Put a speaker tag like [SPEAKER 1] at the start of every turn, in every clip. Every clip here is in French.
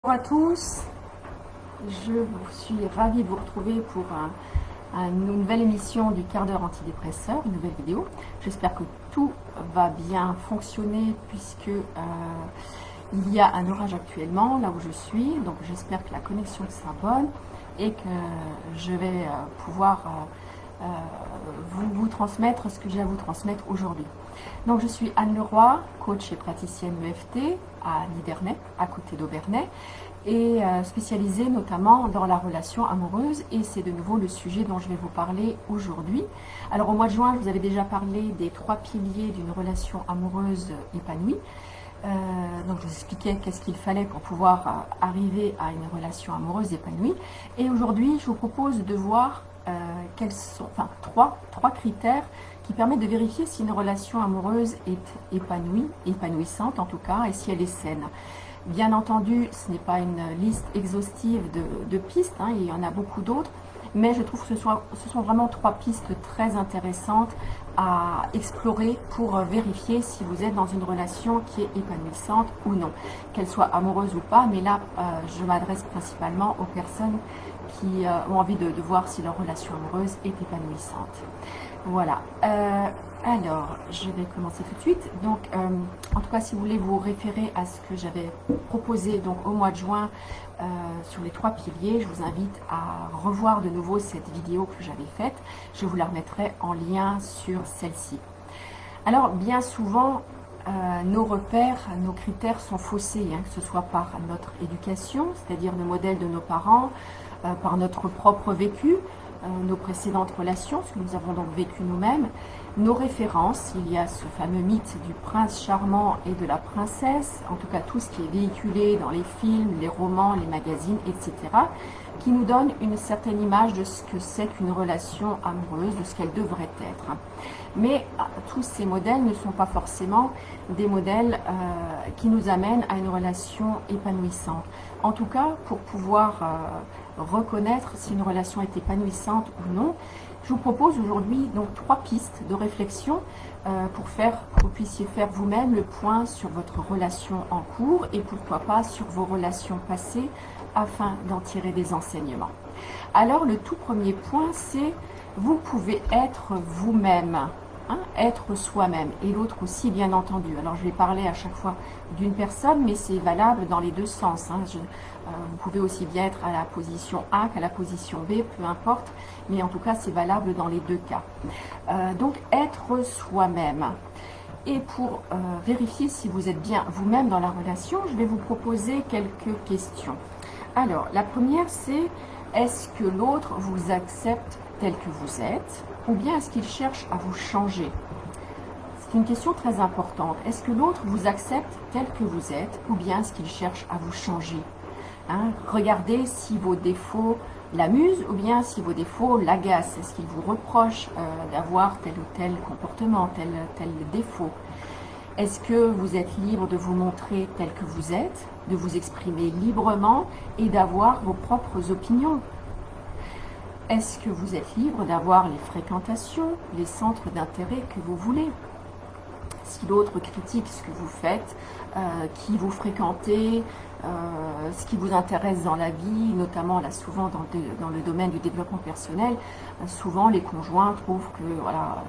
[SPEAKER 1] Bonjour à tous, je suis ravie de vous retrouver pour une nouvelle émission du quart d'heure antidépresseur, une nouvelle vidéo. J'espère que tout va bien fonctionner puisque il y a un orage actuellement là où je suis, donc j'espère que la connexion sera bonne et que je vais pouvoir vous transmettre ce que j'ai à vous transmettre aujourd'hui. Donc je suis Anne Leroy, coach et praticienne EFT à Nidernais, à côté d'Aubernais, et spécialisée notamment dans la relation amoureuse, et c'est de nouveau le sujet dont je vais vous parler aujourd'hui. Alors au mois de juin, je vous avais déjà parlé des 3 piliers d'une relation amoureuse épanouie. Donc je vous expliquais qu'est-ce qu'il fallait pour pouvoir arriver à une relation amoureuse épanouie. Et aujourd'hui, je vous propose de voir quels sont, trois critères qui permettent de vérifier si une relation amoureuse est épanouie, épanouissante en tout cas, et si elle est saine. Bien entendu, ce n'est pas une liste exhaustive de pistes, hein, il y en a beaucoup d'autres, mais je trouve que ce sont vraiment 3 pistes très intéressantes à explorer pour vérifier si vous êtes dans une relation qui est épanouissante ou non, qu'elle soit amoureuse ou pas, mais là je m'adresse principalement aux personnes qui ont envie de voir si leur relation amoureuse est épanouissante. Voilà. Alors, je vais commencer tout de suite. Donc, en tout cas, si vous voulez vous référer à ce que j'avais proposé donc au mois de juin sur les 3 piliers, je vous invite à revoir de nouveau cette vidéo que j'avais faite. Je vous la remettrai en lien sur celle-ci. Alors, bien souvent, nos repères, nos critères sont faussés, hein, que ce soit par notre éducation, c'est-à-dire le modèle de nos parents, par notre propre vécu, nos précédentes relations, ce que nous avons donc vécu nous-mêmes, nos références. Il y a ce fameux mythe du prince charmant et de la princesse, en tout cas tout ce qui est véhiculé dans les films, les romans, les magazines, etc., qui nous donne une certaine image de ce que c'est qu'une relation amoureuse, de ce qu'elle devrait être. Mais tous ces modèles ne sont pas forcément des modèles qui nous amènent à une relation épanouissante. En tout cas, pour pouvoir reconnaître si une relation est épanouissante ou non, je vous propose aujourd'hui donc 3 pistes de réflexion pour que vous puissiez faire vous-même le point sur votre relation en cours et pourquoi pas sur vos relations passées afin d'en tirer des enseignements. Alors le tout premier point, c'est vous pouvez être vous-même. Hein, être soi-même, et l'autre aussi bien entendu. Alors je vais parler à chaque fois d'une personne, mais c'est valable dans les deux sens. Hein. Vous pouvez aussi bien être à la position A qu'à la position B, peu importe, mais en tout cas c'est valable dans les deux cas. Donc être soi-même. Et pour vérifier si vous êtes bien vous-même dans la relation, je vais vous proposer quelques questions. Alors la première, c'est est-ce que l'autre vous accepte tel que vous êtes, ou bien est-ce qu'il cherche à vous changer? C'est une question très importante. Est-ce que l'autre vous accepte tel que vous êtes, ou bien est-ce qu'il cherche à vous changer? Hein, regardez si vos défauts l'amusent, ou bien si vos défauts l'agacent. Est-ce qu'il vous reproche d'avoir tel ou tel comportement, tel défaut? Est-ce que vous êtes libre de vous montrer tel que vous êtes, de vous exprimer librement et d'avoir vos propres opinions? Est-ce que vous êtes libre d'avoir les fréquentations, les centres d'intérêt que vous voulez? Si l'autre critique ce que vous faites, qui vous fréquentez, ce qui vous intéresse dans la vie, notamment là souvent dans le domaine du développement personnel, souvent les conjoints trouvent que voilà,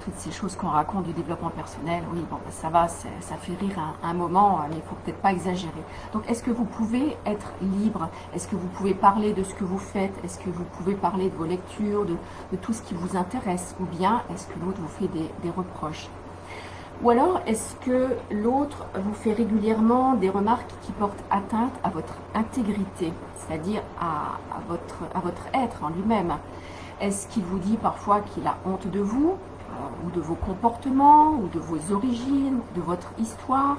[SPEAKER 1] toutes ces choses qu'on raconte du développement personnel, oui, bon, ça va, ça fait rire un moment, mais il ne faut peut-être pas exagérer. Donc, est-ce que vous pouvez être libre? Est-ce que vous pouvez parler de ce que vous faites? Est-ce que vous pouvez parler de vos lectures, de tout ce qui vous intéresse? Ou bien, est-ce que l'autre vous fait des reproches? Ou alors, est-ce que l'autre vous fait régulièrement des remarques qui portent atteinte à votre intégrité, c'est-à-dire à votre être en lui-même? Est-ce qu'il vous dit parfois qu'il a honte de vous, ou de vos comportements, ou de vos origines, de votre histoire?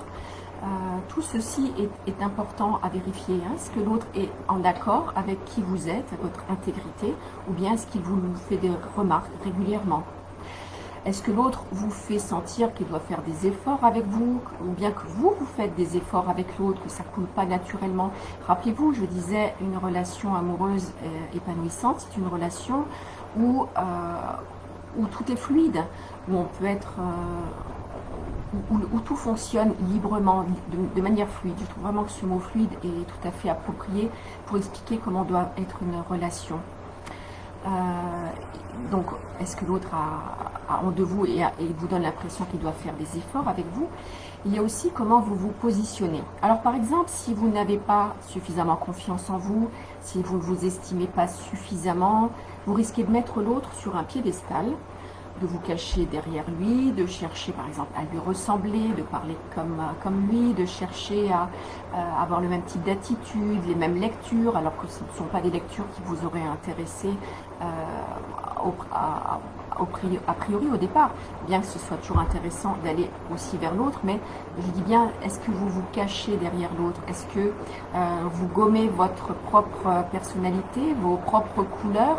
[SPEAKER 1] Tout ceci est important à vérifier. Hein. Est-ce que l'autre est en accord avec qui vous êtes, avec votre intégrité, ou bien est-ce qu'il vous fait des remarques régulièrement? Est-ce que l'autre vous fait sentir qu'il doit faire des efforts avec vous, ou bien que vous faites des efforts avec l'autre, que ça ne coule pas naturellement? Rappelez-vous, je disais, une relation amoureuse épanouissante, c'est une relation où tout est fluide, où on peut être où tout fonctionne librement, de manière fluide. Je trouve vraiment que ce mot fluide est tout à fait approprié pour expliquer comment doit être une relation. Donc, est-ce que l'autre a honte de vous et vous donne l'impression qu'il doit faire des efforts avec vous? Il y a aussi comment vous vous positionnez. Alors, par exemple, si vous n'avez pas suffisamment confiance en vous, si vous ne vous estimez pas suffisamment, vous risquez de mettre l'autre sur un piédestal, de vous cacher derrière lui, de chercher par exemple à lui ressembler, de parler comme lui, de chercher à avoir le même type d'attitude, les mêmes lectures, alors que ce ne sont pas des lectures qui vous auraient intéressé a priori au départ, bien que ce soit toujours intéressant d'aller aussi vers l'autre, mais je dis bien, est-ce que vous vous cachez derrière l'autre? Est-ce que vous gommez votre propre personnalité, vos propres couleurs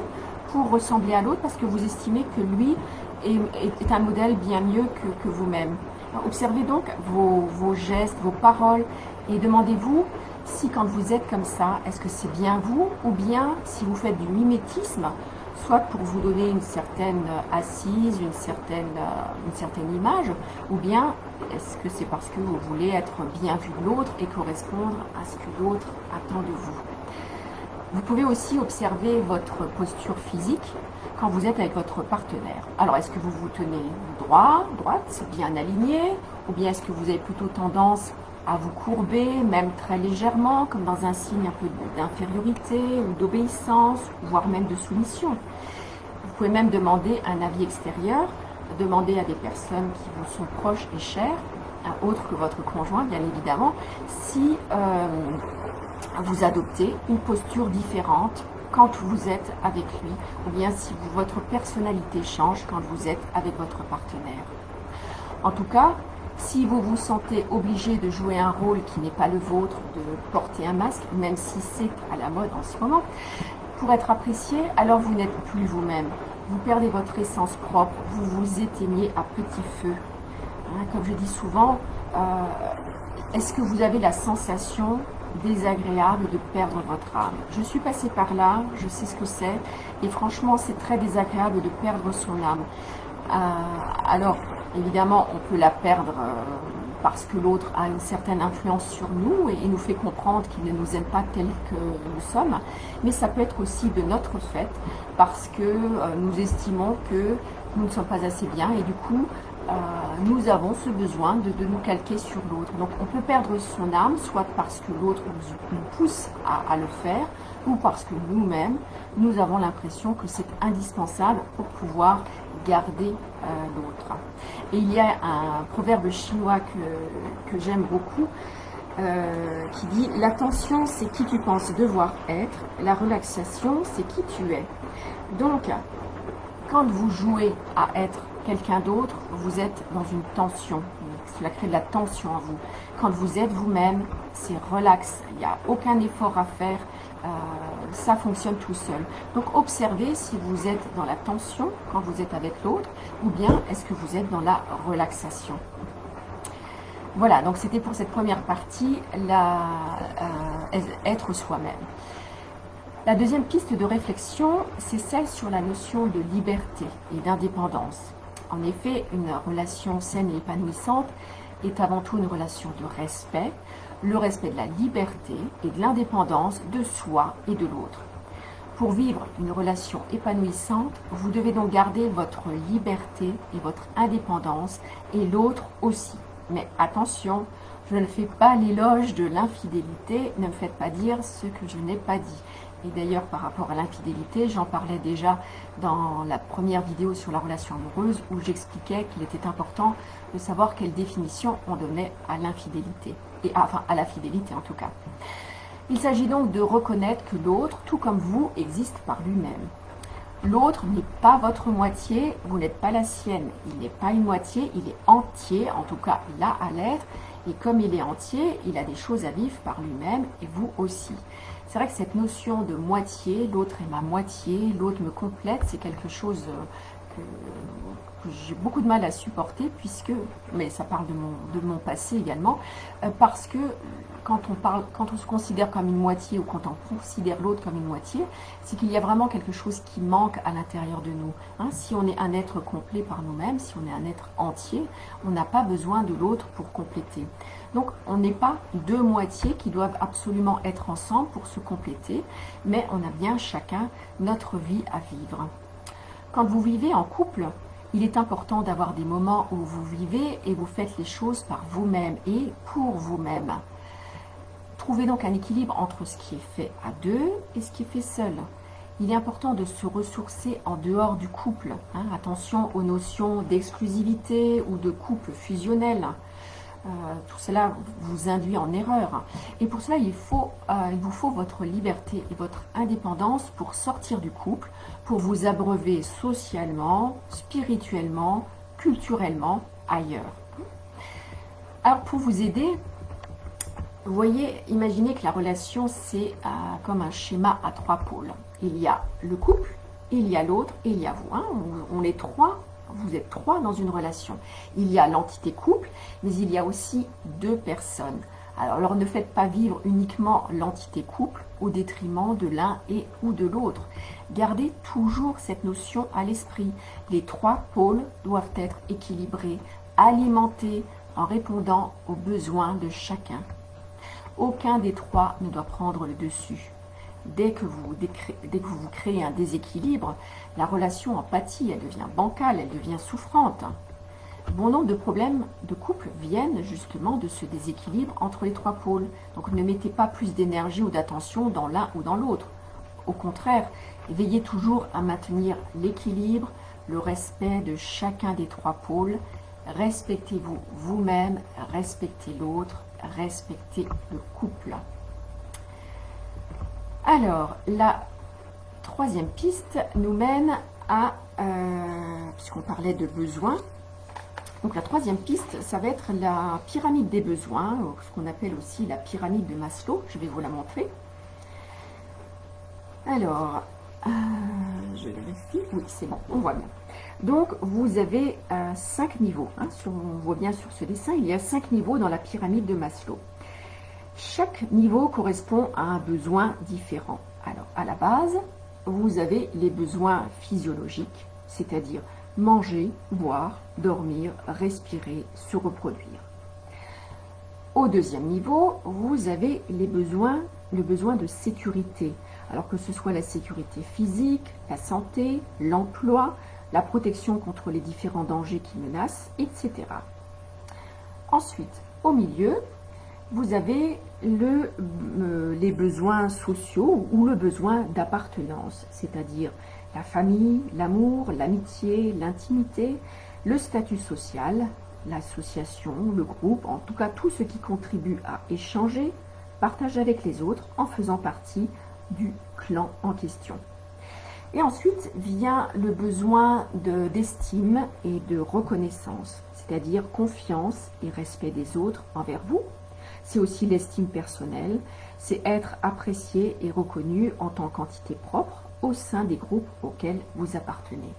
[SPEAKER 1] pour ressembler à l'autre parce que vous estimez que lui est un modèle bien mieux que vous-même? Observez donc vos gestes, vos paroles et demandez-vous si quand vous êtes comme ça, est-ce que c'est bien vous ou bien si vous faites du mimétisme, soit pour vous donner une certaine assise, une certaine image, ou bien est-ce que c'est parce que vous voulez être bien vu de l'autre et correspondre à ce que l'autre attend de vous? Vous pouvez aussi observer votre posture physique quand vous êtes avec votre partenaire. Alors, est-ce que vous vous tenez droite, bien aligné, ou bien est-ce que vous avez plutôt tendance à vous courber, même très légèrement, comme dans un signe un peu d'infériorité ou d'obéissance, voire même de soumission? Vous pouvez même demander un avis extérieur, demander à des personnes qui vous sont proches et chères, autres que votre conjoint, bien évidemment, si vous adoptez une posture différente quand vous êtes avec lui, ou bien si votre personnalité change quand vous êtes avec votre partenaire. En tout cas, si vous vous sentez obligé de jouer un rôle qui n'est pas le vôtre, de porter un masque, même si c'est à la mode en ce moment, pour être apprécié, alors vous n'êtes plus vous-même. Vous perdez votre essence propre, vous vous éteignez à petit feu. Comme je dis souvent, est-ce que vous avez la sensation désagréable de perdre votre âme? Je suis passée par là, je sais ce que c'est, et franchement c'est très désagréable de perdre son âme. Alors évidemment on peut la perdre parce que l'autre a une certaine influence sur nous et nous fait comprendre qu'il ne nous aime pas tels que nous sommes, mais ça peut être aussi de notre fait parce que nous estimons que nous ne sommes pas assez bien et du coup nous avons ce besoin de nous calquer sur l'autre. Donc on peut perdre son âme, soit parce que l'autre nous pousse à le faire, ou parce que nous-mêmes, nous avons l'impression que c'est indispensable pour pouvoir garder l'autre. Et il y a un proverbe chinois que j'aime beaucoup, qui dit « L'attention, c'est qui tu penses devoir être, la relaxation, c'est qui tu es ». Donc, quand vous jouez à être quelqu'un d'autre, vous êtes dans une tension. Cela crée de la tension en vous. Quand vous êtes vous-même, c'est relax. Il n'y a aucun effort à faire. Ça fonctionne tout seul. Donc observez si vous êtes dans la tension quand vous êtes avec l'autre ou bien est-ce que vous êtes dans la relaxation. Voilà, donc c'était pour cette première partie, être soi-même. La deuxième piste de réflexion, c'est celle sur la notion de liberté et d'indépendance. En effet, une relation saine et épanouissante est avant tout une relation de respect, le respect de la liberté et de l'indépendance de soi et de l'autre. Pour vivre une relation épanouissante, vous devez donc garder votre liberté et votre indépendance et l'autre aussi. Mais attention, je ne fais pas l'éloge de l'infidélité, ne me faites pas dire ce que je n'ai pas dit. Et d'ailleurs, par rapport à l'infidélité, j'en parlais déjà dans la première vidéo sur la relation amoureuse où j'expliquais qu'il était important de savoir quelle définition on donnait à l'infidélité, enfin à la fidélité en tout cas. Il s'agit donc de reconnaître que l'autre, tout comme vous, existe par lui-même. L'autre n'est pas votre moitié, vous n'êtes pas la sienne. Il n'est pas une moitié, il est entier, en tout cas il a à l'être. Et comme il est entier, il a des choses à vivre par lui-même et vous aussi. C'est vrai que cette notion de moitié, l'autre est ma moitié, l'autre me complète, c'est quelque chose que j'ai beaucoup de mal à supporter, puisque, mais ça parle de mon passé également, parce que quand on se considère comme une moitié ou quand on considère l'autre comme une moitié, c'est qu'il y a vraiment quelque chose qui manque à l'intérieur de nous. Hein, si on est un être complet par nous-mêmes, si on est un être entier, on n'a pas besoin de l'autre pour compléter. Donc on n'est pas deux moitiés qui doivent absolument être ensemble pour se compléter, mais on a bien chacun notre vie à vivre. Quand vous vivez en couple, il est important d'avoir des moments où vous vivez et vous faites les choses par vous-même et pour vous-même. Trouvez donc un équilibre entre ce qui est fait à deux et ce qui est fait seul. Il est important de se ressourcer en dehors du couple. Hein. Attention aux notions d'exclusivité ou de couple fusionnel. Tout cela vous induit en erreur. Et pour cela, il vous faut votre liberté et votre indépendance pour sortir du couple, pour vous abreuver socialement, spirituellement, culturellement, ailleurs. Alors, pour vous aider, vous voyez, imaginez que la relation, c'est comme un schéma à trois pôles. Il y a le couple, il y a l'autre et il y a vous. Hein. On est trois. Vous êtes trois dans une relation. Il y a l'entité couple, mais il y a aussi deux personnes. Alors ne faites pas vivre uniquement l'entité couple au détriment de l'un et ou de l'autre. Gardez toujours cette notion à l'esprit. Les trois pôles doivent être équilibrés, alimentés en répondant aux besoins de chacun. Aucun des trois ne doit prendre le dessus. Dès que vous créez un déséquilibre, la relation en pâtit, elle devient bancale, elle devient souffrante. Bon nombre de problèmes de couple viennent justement de ce déséquilibre entre les trois pôles. Donc ne mettez pas plus d'énergie ou d'attention dans l'un ou dans l'autre. Au contraire, veillez toujours à maintenir l'équilibre, le respect de chacun des trois pôles. Respectez-vous vous-même, respectez l'autre, respectez le couple. Alors, la troisième piste nous mène à, puisqu'on parlait de besoins, donc la troisième piste, ça va être la pyramide des besoins, ce qu'on appelle aussi la pyramide de Maslow. Je vais vous la montrer. Alors, je vérifie, oui c'est bon, on voit bien. Donc vous avez 5 niveaux, hein, on voit bien sur ce dessin, il y a 5 niveaux dans la pyramide de Maslow. Chaque niveau correspond à un besoin différent. Alors, à la base, vous avez les besoins physiologiques, c'est-à-dire manger, boire, dormir, respirer, se reproduire. Au deuxième niveau, vous avez le besoin de sécurité. Alors que ce soit la sécurité physique, la santé, l'emploi, la protection contre les différents dangers qui menacent, etc. Ensuite, au milieu, vous avez les besoins sociaux ou le besoin d'appartenance, c'est-à-dire la famille, l'amour, l'amitié, l'intimité, le statut social, l'association, le groupe, en tout cas tout ce qui contribue à échanger, partager avec les autres en faisant partie du clan en question. Et ensuite vient le besoin d'estime et de reconnaissance, c'est-à-dire confiance et respect des autres envers vous. C'est aussi l'estime personnelle, c'est être apprécié et reconnu en tant qu'entité propre au sein des groupes auxquels vous appartenez.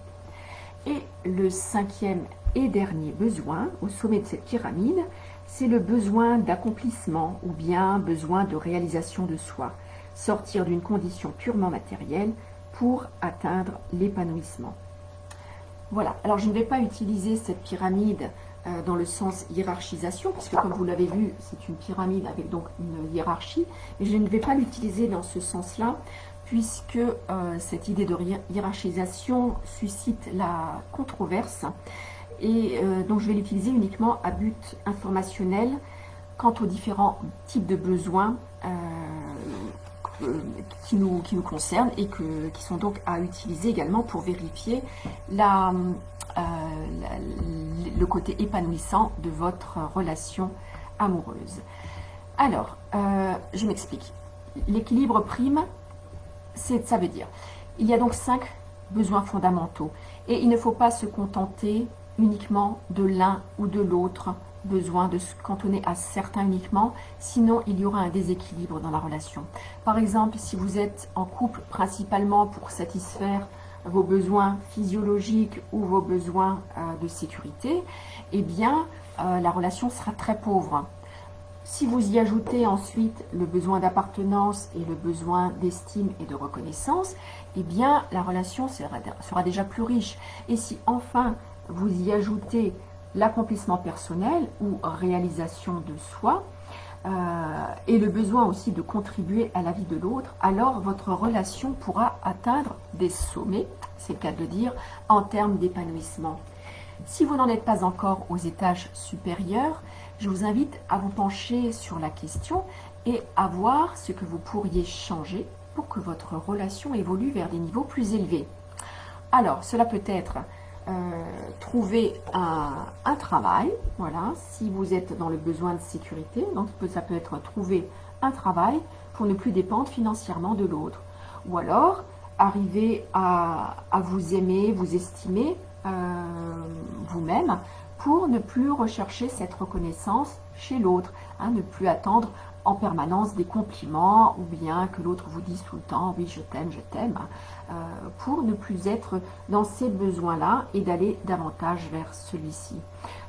[SPEAKER 1] Et le cinquième et dernier besoin, au sommet de cette pyramide, c'est le besoin d'accomplissement ou bien besoin de réalisation de soi, sortir d'une condition purement matérielle pour atteindre l'épanouissement. Voilà, alors je ne vais pas utiliser cette pyramide dans le sens hiérarchisation, puisque comme vous l'avez vu, c'est une pyramide avec donc une hiérarchie, mais je ne vais pas l'utiliser dans ce sens-là, puisque cette idée de hiérarchisation suscite la controverse, et donc je vais l'utiliser uniquement à but informationnel quant aux différents types de besoins qui nous concernent et qui sont donc à utiliser également pour vérifier le côté épanouissant de votre relation amoureuse. Alors, je m'explique. L'équilibre prime, ça veut dire, il y a donc 5 besoins fondamentaux et il ne faut pas se contenter uniquement de l'un ou de l'autre besoin, de se cantonner à certains uniquement, sinon il y aura un déséquilibre dans la relation. Par exemple, si vous êtes en couple principalement pour satisfaire vos besoins physiologiques ou vos besoins de sécurité, eh bien, la relation sera très pauvre. Si vous y ajoutez ensuite le besoin d'appartenance et le besoin d'estime et de reconnaissance, eh bien, la relation sera déjà plus riche. Et si enfin, vous y ajoutez l'accomplissement personnel ou réalisation de soi, et le besoin aussi de contribuer à la vie de l'autre, alors votre relation pourra atteindre des sommets, c'est le cas de le dire, en termes d'épanouissement. Si vous n'en êtes pas encore aux étages supérieurs, je vous invite à vous pencher sur la question et à voir ce que vous pourriez changer pour que votre relation évolue vers des niveaux plus élevés. Alors, cela peut être trouver un travail, voilà, si vous êtes dans le besoin de sécurité, donc ça peut être trouver un travail pour ne plus dépendre financièrement de l'autre, ou alors arriver à vous aimer, vous estimer vous-même pour ne plus rechercher cette reconnaissance chez l'autre, hein, ne plus attendre en permanence des compliments ou bien que l'autre vous dise tout le temps oui je t'aime, pour ne plus être dans ces besoins-là et d'aller davantage vers celui-ci.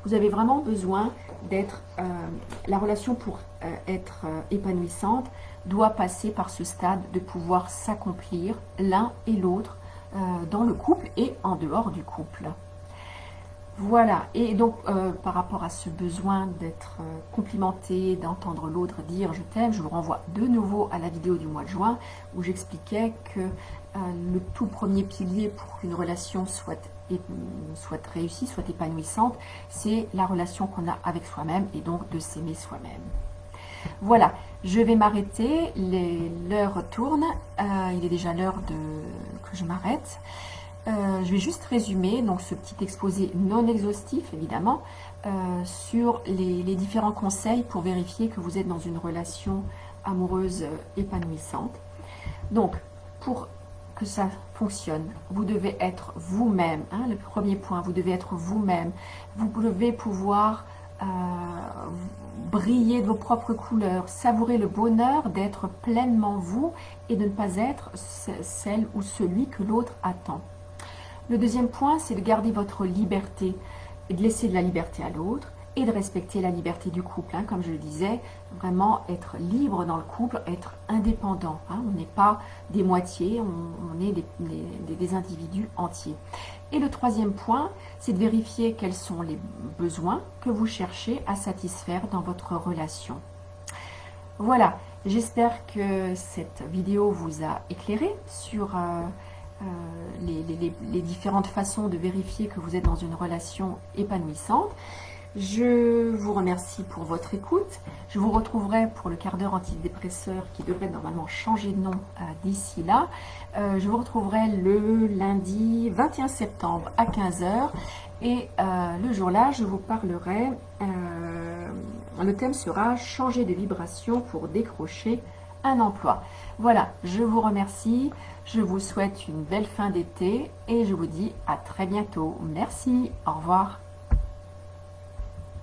[SPEAKER 1] Vous avez vraiment besoin d'être, la relation pour être épanouissante doit passer par ce stade de pouvoir s'accomplir l'un et l'autre dans le couple et en dehors du couple. Voilà, et donc par rapport à ce besoin d'être complimenté, d'entendre l'autre dire je t'aime, je vous renvoie de nouveau à la vidéo du mois de juin où j'expliquais que le tout premier pilier pour qu'une relation soit réussie, soit épanouissante, c'est la relation qu'on a avec soi-même et donc de s'aimer soi-même. Voilà, je vais m'arrêter, l'heure tourne, il est déjà l'heure que je m'arrête. Je vais juste résumer donc ce petit exposé non exhaustif évidemment sur les différents conseils pour vérifier que vous êtes dans une relation amoureuse épanouissante. Donc pour que ça fonctionne, vous devez être vous-même, hein, le premier point, vous devez être vous-même, vous devez pouvoir briller de vos propres couleurs, savourer le bonheur d'être pleinement vous et de ne pas être celle ou celui que l'autre attend. Le deuxième point, c'est de garder votre liberté et de laisser de la liberté à l'autre et de respecter la liberté du couple. Hein, comme je le disais, vraiment être libre dans le couple, être indépendant. Hein, on n'est pas des moitiés, on est des individus entiers. Et le troisième point, c'est de vérifier quels sont les besoins que vous cherchez à satisfaire dans votre relation. Voilà, j'espère que cette vidéo vous a éclairé sur les différentes façons de vérifier que vous êtes dans une relation épanouissante. Je vous remercie pour votre écoute. Je vous retrouverai pour le quart d'heure antidépresseur qui devrait normalement changer de nom d'ici là. Je vous retrouverai le lundi 21 septembre à 15 h et le jour-là, je vous parlerai, le thème sera « Changer de vibration pour décrocher un emploi ». Voilà, je vous remercie, je vous souhaite une belle fin d'été et je vous dis à très bientôt. Merci, au revoir.